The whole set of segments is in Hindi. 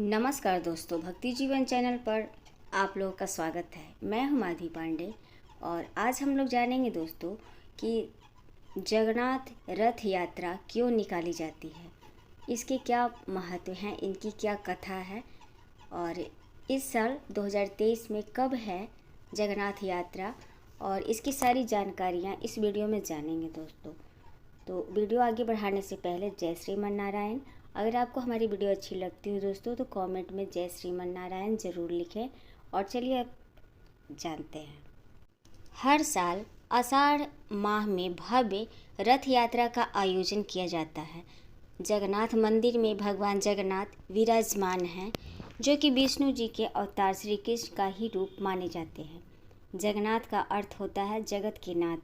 नमस्कार दोस्तों, भक्ति जीवन चैनल पर आप लोगों का स्वागत है। मैं हूं माधवी पांडे और आज हम लोग जानेंगे दोस्तों कि जगन्नाथ रथ यात्रा क्यों निकाली जाती है, इसके क्या महत्व हैं, इनकी क्या कथा है और इस साल 2023 में कब है जगन्नाथ यात्रा और इसकी सारी जानकारियां इस वीडियो में जानेंगे दोस्तों। तो वीडियो आगे बढ़ाने से पहले जय श्रीमन नारायण। अगर आपको हमारी वीडियो अच्छी लगती है दोस्तों तो कमेंट में जय श्रीमन नारायण ज़रूर लिखें। और चलिए अब जानते हैं। हर साल आषाढ़ माह में भव्य रथ यात्रा का आयोजन किया जाता है। जगन्नाथ मंदिर में भगवान जगन्नाथ विराजमान हैं, जो कि विष्णु जी के अवतार श्री कृष्ण का ही रूप माने जाते हैं। जगन्नाथ का अर्थ होता है जगत के नाथ।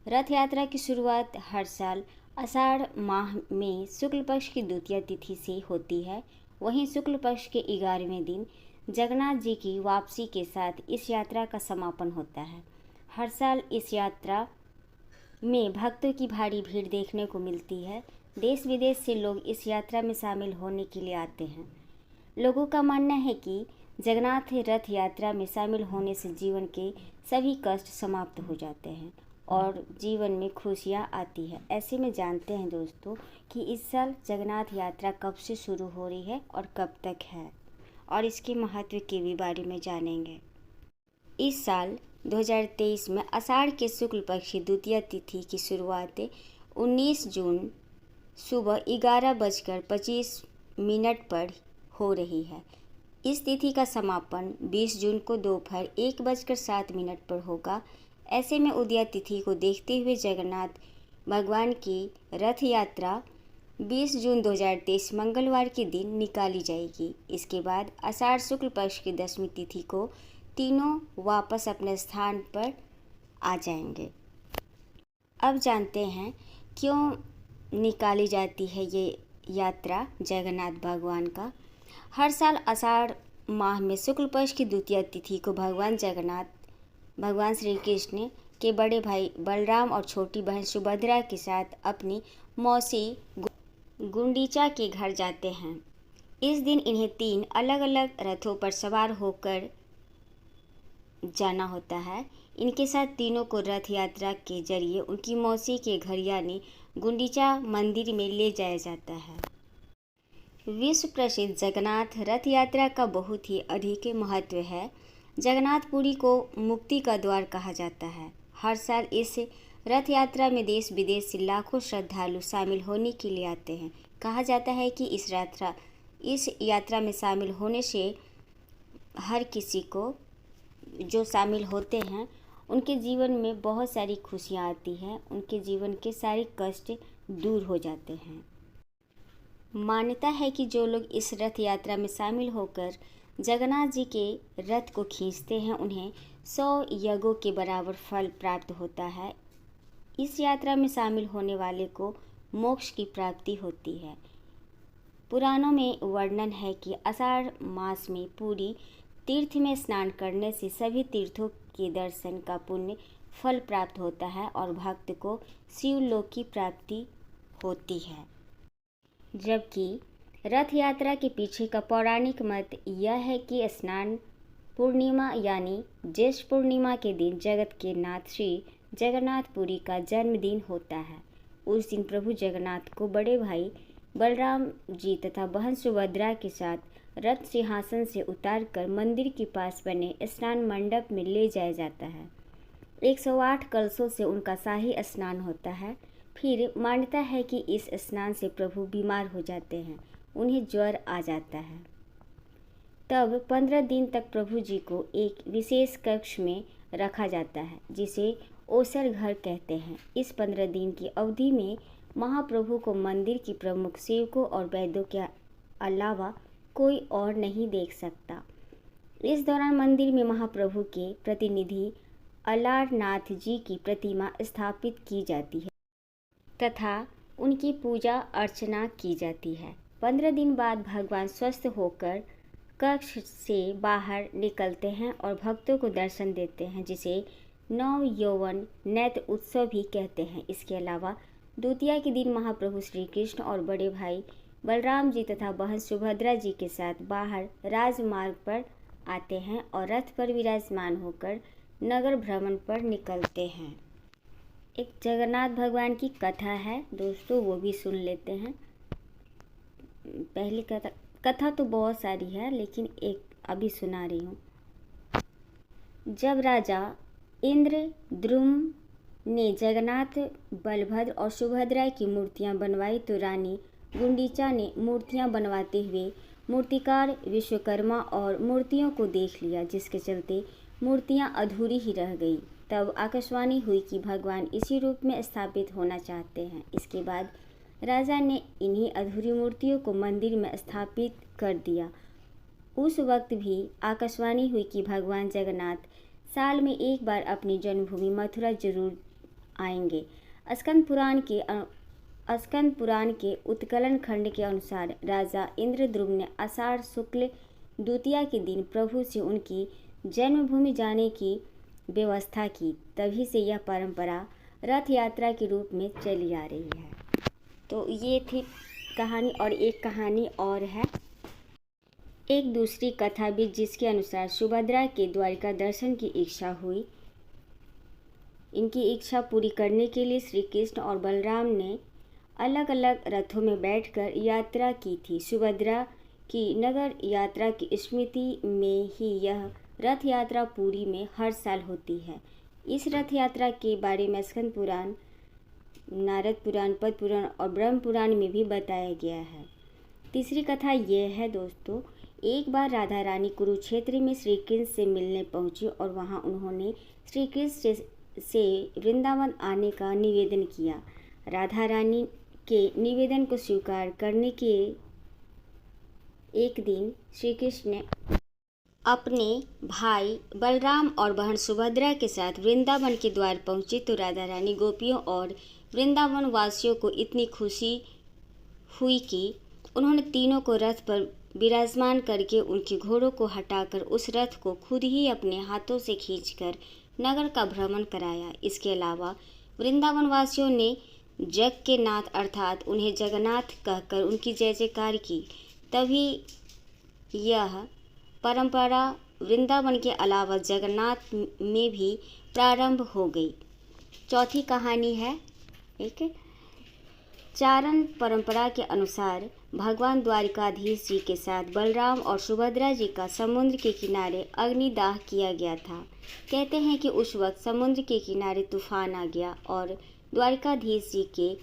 रथ यात्रा की शुरुआत हर साल आषाढ़ माह में शुक्ल पक्ष की द्वितीय तिथि से होती है। वहीं शुक्ल पक्ष के 11वें दिन जगन्नाथ जी की वापसी के साथ इस यात्रा का समापन होता है। हर साल इस यात्रा में भक्तों की भारी भीड़ देखने को मिलती है। देश विदेश से लोग इस यात्रा में शामिल होने के लिए आते हैं। लोगों का मानना है कि जगन्नाथ रथ यात्रा में शामिल होने से जीवन के सभी कष्ट समाप्त हो जाते हैं और जीवन में खुशियाँ आती है। ऐसे में जानते हैं दोस्तों कि इस साल जगन्नाथ यात्रा कब से शुरू हो रही है और कब तक है और इसके महत्व के भी बारे में जानेंगे। इस साल 2023 में आषाढ़ के शुक्ल पक्ष की द्वितीय तिथि की शुरुआत 19 जून सुबह 11:25 पर हो रही है। इस तिथि का समापन 20 जून को दोपहर 1:07 पर होगा। ऐसे में उदया तिथि को देखते हुए जगन्नाथ भगवान की रथ यात्रा 20 जून 2023 मंगलवार के दिन निकाली जाएगी। इसके बाद आषाढ़ शुक्ल पक्ष की 10वीं तिथि को तीनों वापस अपने स्थान पर आ जाएंगे। अब जानते हैं क्यों निकाली जाती है ये यात्रा जगन्नाथ भगवान का। हर साल आषाढ़ माह में शुक्ल पक्ष की द्वितीय तिथि को भगवान श्री कृष्ण के बड़े भाई बलराम और छोटी बहन सुभद्रा के साथ अपनी मौसी गुंडीचा के घर जाते हैं। इस दिन इन्हें 3 अलग अलग रथों पर सवार होकर जाना होता है। इनके साथ तीनों को रथ यात्रा के जरिए उनकी मौसी के घर यानी गुंडीचा मंदिर में ले जाया जाता है। विश्व प्रसिद्ध जगन्नाथ रथ यात्रा का बहुत ही अधिक महत्व है। जगन्नाथपुरी को मुक्ति का द्वार कहा जाता है। हर साल इस रथ यात्रा में देश विदेश से लाखों श्रद्धालु शामिल होने के लिए आते हैं। कहा जाता है कि इस यात्रा में शामिल होने से हर किसी को जो शामिल होते हैं उनके जीवन में बहुत सारी खुशियाँ आती हैं, उनके जीवन के सारे कष्ट दूर हो जाते हैं। मान्यता है कि जो लोग इस रथ यात्रा में शामिल होकर जगन्नाथ जी के रथ को खींचते हैं उन्हें 100 यज्ञों के बराबर फल प्राप्त होता है। इस यात्रा में शामिल होने वाले को मोक्ष की प्राप्ति होती है। पुराणों में वर्णन है कि आषाढ़ मास में पूरी तीर्थ में स्नान करने से सभी तीर्थों के दर्शन का पुण्य फल प्राप्त होता है और भक्त को शिवलोक की प्राप्ति होती है। जबकि रथ यात्रा के पीछे का पौराणिक मत यह है कि स्नान पूर्णिमा यानी ज्येष्ठ पूर्णिमा के दिन जगत के नाथ श्री जगन्नाथपुरी का जन्मदिन होता है। उस दिन प्रभु जगन्नाथ को बड़े भाई बलराम जी तथा बहन सुभद्रा के साथ रथ सिंहासन से उतारकर मंदिर के पास बने स्नान मंडप में ले जाया जाता है। 108 कलशों से उनका शाही स्नान होता है। फिर मान्यता है कि इस स्नान से प्रभु बीमार हो जाते हैं, उन्हें ज्वर आ जाता है। तब 15 दिन तक प्रभु जी को एक विशेष कक्ष में रखा जाता है जिसे ओसर घर कहते हैं। इस 15 दिन की अवधि में महाप्रभु को मंदिर की प्रमुख सेवकों और वैद्यों के अलावा कोई और नहीं देख सकता। इस दौरान मंदिर में महाप्रभु के प्रतिनिधि अलारनाथ जी की प्रतिमा स्थापित की जाती है तथा उनकी पूजा अर्चना की जाती है। 15 दिन बाद भगवान स्वस्थ होकर कक्ष से बाहर निकलते हैं और भक्तों को दर्शन देते हैं, जिसे नव यौवन नेत्र उत्सव भी कहते हैं। इसके अलावा द्वितीया के दिन महाप्रभु श्री कृष्ण और बड़े भाई बलराम जी तथा बहन सुभद्रा जी के साथ बाहर राजमार्ग पर आते हैं और रथ पर विराजमान होकर नगर भ्रमण पर निकलते हैं। एक जगन्नाथ भगवान की कथा है दोस्तों, वो भी सुन लेते हैं। पहली कथा तो बहुत सारी है, लेकिन एक अभी सुना रही हूँ। जब राजा इंद्रद्युम्न ने जगन्नाथ, बलभद्र और सुभद्रा की मूर्तियां बनवाई तो रानी गुंडीचा ने मूर्तियां बनवाते हुए मूर्तिकार विश्वकर्मा और मूर्तियों को देख लिया, जिसके चलते मूर्तियां अधूरी ही रह गई। तब आकाशवाणी हुई कि भगवान इसी रूप में स्थापित होना चाहते हैं। इसके बाद राजा ने इन्हीं अधूरी मूर्तियों को मंदिर में स्थापित कर दिया। उस वक्त भी आकाशवाणी हुई कि भगवान जगन्नाथ साल में एक बार अपनी जन्मभूमि मथुरा जरूर आएंगे। स्कंद पुराण के उत्कलन खंड के अनुसार राजा इंद्रद्युम्न ने आषाढ़ शुक्ल द्वितीया के दिन प्रभु से उनकी जन्मभूमि जाने की व्यवस्था की। तभी से यह परंपरा रथ यात्रा के रूप में चली आ रही है। तो ये थी कहानी, और एक कहानी और है, एक दूसरी कथा भी, जिसके अनुसार सुभद्रा के द्वारिका दर्शन की इच्छा हुई। इनकी इच्छा पूरी करने के लिए श्री कृष्ण और बलराम ने अलग अलग रथों में बैठकर यात्रा की थी। सुभद्रा की नगर यात्रा की स्मृति में ही यह रथ यात्रा पुरी में हर साल होती है। इस रथ यात्रा के बारे में स्कंद पुराण, नारद पुराण, पद्म पुराण और ब्रह्म पुराण में भी बताया गया है। तीसरी कथा ये है दोस्तों, एक बार राधा रानी कुरुक्षेत्र में श्री कृष्ण से मिलने पहुंची और वहां उन्होंने श्री कृष्ण से वृंदावन आने का निवेदन किया। राधा रानी के निवेदन को स्वीकार करने के एक दिन श्री कृष्ण ने अपने भाई बलराम और बहन सुभद्रा के साथ वृंदावन के द्वार पहुंचे तो राधा रानी, गोपियों और वृंदावन वासियों को इतनी खुशी हुई कि उन्होंने तीनों को रथ पर विराजमान करके उनके घोड़ों को हटाकर उस रथ को खुद ही अपने हाथों से खींचकर नगर का भ्रमण कराया। इसके अलावा वृंदावन वासियों ने जग के नाथ अर्थात उन्हें जगन्नाथ कहकर उनकी जय जयकार की। तभी यह परंपरा वृंदावन के अलावा जगन्नाथ में भी प्रारंभ हो गई। चौथी कहानी है, एक चारण परंपरा के अनुसार भगवान द्वारिकाधीश जी के साथ बलराम और सुभद्रा जी का समुद्र के किनारे अग्निदाह किया गया था। कहते हैं कि उस वक्त समुद्र के किनारे तूफान आ गया और द्वारिकाधीश जी के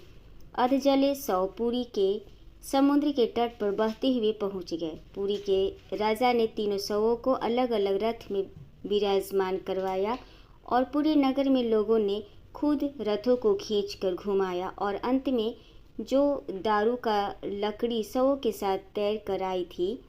अधजले शव पुरी के समुद्र के तट पर बहते हुए पहुंच गए। पुरी के राजा ने तीनों शवों को अलग अलग रथ में विराजमान करवाया और पूरे नगर में लोगों ने खुद रथों को खींचकर घुमाया और अंत में जो दारू का लकड़ी शवों के साथ तैर कर आई थी,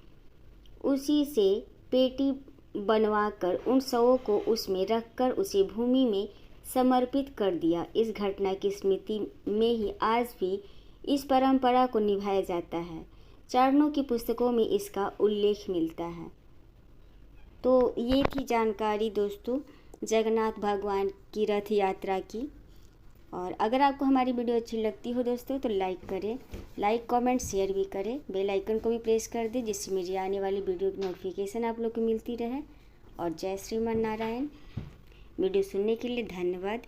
उसी से पेटी बनवाकर उन शवों को उसमें रखकर उसे भूमि में समर्पित कर दिया। इस घटना की स्मृति में ही आज भी इस परंपरा को निभाया जाता है। चारणों की पुस्तकों में इसका उल्लेख मिलता है। तो ये थी जानकारी दोस्तों जगन्नाथ भगवान की रथ यात्रा की। और अगर आपको हमारी वीडियो अच्छी लगती हो दोस्तों तो लाइक करें, लाइक कमेंट शेयर भी करें, बेल आइकन को भी प्रेस कर दें जिससे मेरी आने वाली वीडियो की नोटिफिकेशन आप लोग को मिलती रहे। और जय श्रीमान नारायण। वीडियो सुनने के लिए धन्यवाद।